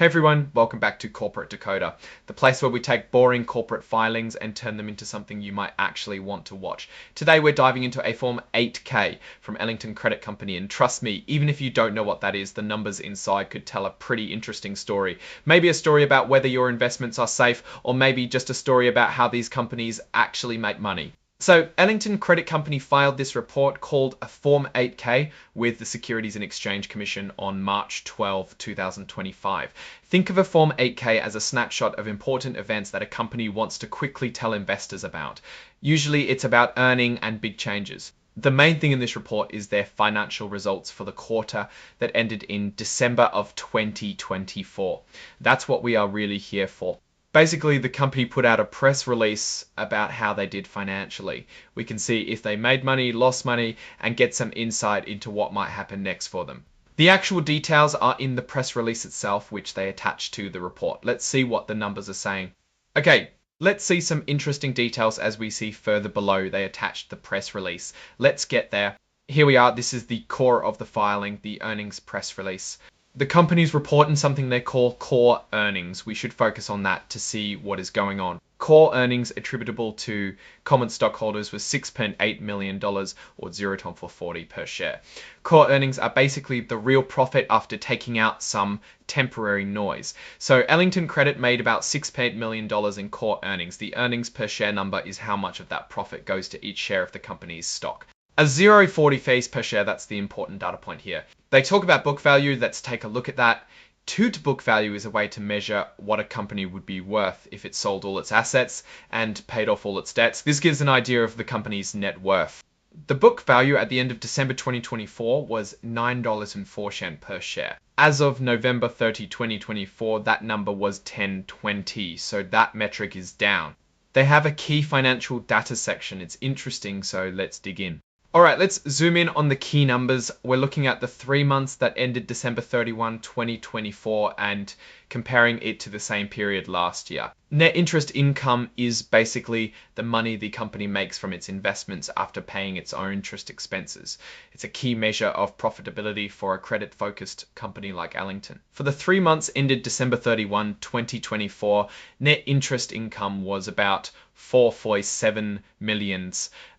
Hey everyone, welcome back to Corporate Decoder, the place where we take boring corporate filings and turn them into something you might actually want to watch. Today we're diving into a Form 8K from Ellington Credit Company, and trust me, even if you don't know what that is, the numbers inside could tell a pretty interesting story. Maybe a story about whether your investments are safe, or maybe just a story about how these companies actually make money. So Ellington Credit Company filed this report called a Form 8K with the Securities and Exchange Commission on March 12, 2025. Think of a Form 8K as a snapshot of important events that a company wants to quickly tell investors about. Usually it's about earning and big changes. The main thing in this report is their financial results for the quarter that ended in December of 2024. That's what we are really here for. Basically, the company put out a press release about how they did financially. We can see if they made money, lost money, and get some insight into what might happen next for them. The actual details are in the press release itself, which they attach to the report. Let's see what the numbers are saying. Okay, let's see some interesting details as we see further below they attached the press release. Let's get there. Here we are. This is the core of the filing, the earnings press release. The company's reporting something they call core earnings. We should focus on that to see what is going on. Core earnings attributable to common stockholders was $6.8 million or $0.440 per share. Core earnings are basically the real profit after taking out some temporary noise. So Ellington Credit made about $6.8 million in core earnings. The earnings per share number is how much of that profit goes to each share of the company's stock. A $0.40 fees per share, that's the important data point here. They talk about book value, let's take a look at that. 2 to book value is a way to measure what a company would be worth if it sold all its assets and paid off all its debts. This gives an idea of the company's net worth. The book value at the end of December 2024 was $9.04 per share. As of November 30, 2024, that number was $10.20, so that metric is down. They have a key financial data section. It's interesting, so let's dig in. All right, let's zoom in on the key numbers. We're looking at the 3 months that ended December 31, 2024 and comparing it to the same period last year. Net interest income is basically the money the company makes from its investments after paying its own interest expenses. It's a key measure of profitability for a credit-focused company like Ellington. For the 3 months ended December 31, 2024, net interest income was about $4.7 million.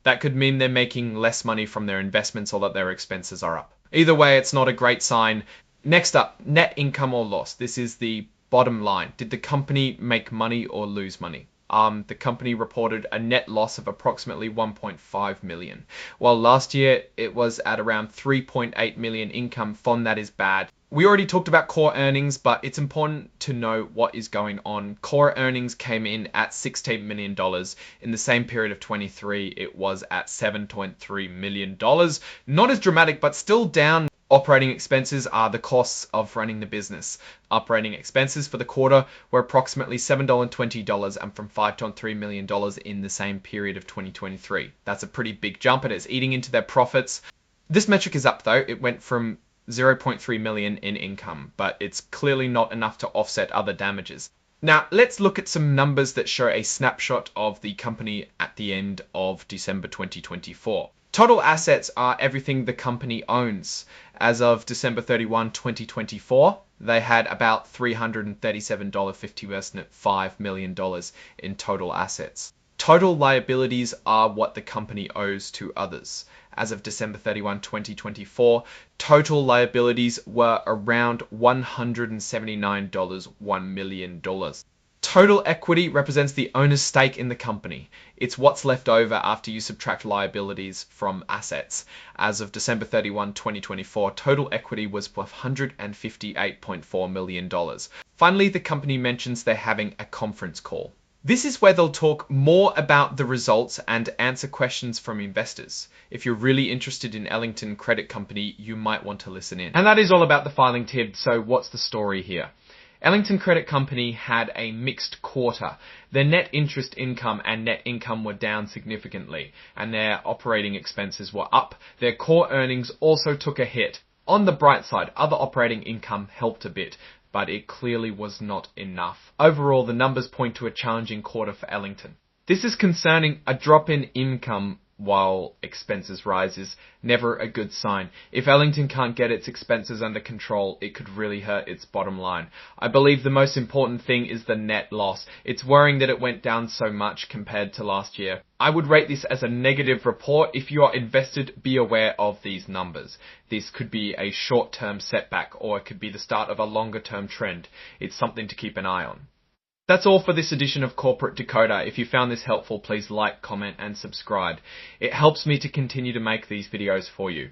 That could mean they're making less money from their investments or that their expenses are up. Either way, it's not a great sign. Next up, net income or loss. This is the bottom line. Did the company make money or lose money? The company reported a net loss of approximately $1.5 million. While last year it was at around $3.8 million income, that is bad. We already talked about core earnings, but it's important to know what is going on. Core earnings came in at $16 million. In the same period of 23, it was at $7.3 million. Not as dramatic, but still down. Operating expenses are the costs of running the business. Operating expenses for the quarter were approximately $7.20 and from $5.3 million in the same period of 2023. That's a pretty big jump and it's eating into their profits. This metric is up though. It went from $0.3 million in income, but it's clearly not enough to offset other damages. Now, let's look at some numbers that show a snapshot of the company at the end of December 2024. Total assets are everything the company owns. As of December 31, 2024, they had about $337.50 worth of $5 million in total assets. Total liabilities are what the company owes to others. As of December 31, 2024, total liabilities were around $179, $1 million. Total equity represents the owner's stake in the company. It's what's left over after you subtract liabilities from assets. As of December 31, 2024, total equity was $158.4 million. Finally, the company mentions they're having a conference call. This is where they'll talk more about the results and answer questions from investors. If you're really interested in Ellington Credit Company, you might want to listen in. And that is all about the filing tip. So what's the story here? Ellington Credit Company had a mixed quarter. Their net interest income and net income were down significantly, and their operating expenses were up. Their core earnings also took a hit. On the bright side, other operating income helped a bit, but it clearly was not enough. Overall, the numbers point to a challenging quarter for Ellington. This is concerning. A drop in income while expenses rise is never a good sign. If Ellington can't get its expenses under control, it could really hurt its bottom line. I believe the most important thing is the net loss. It's worrying that it went down so much compared to last year. I would rate this as a negative report. If you are invested, be aware of these numbers. This could be a short-term setback, or it could be the start of a longer-term trend. It's something to keep an eye on. That's all for this edition of Corporate Decoder. If you found this helpful, please like, comment and subscribe. It helps me to continue to make these videos for you.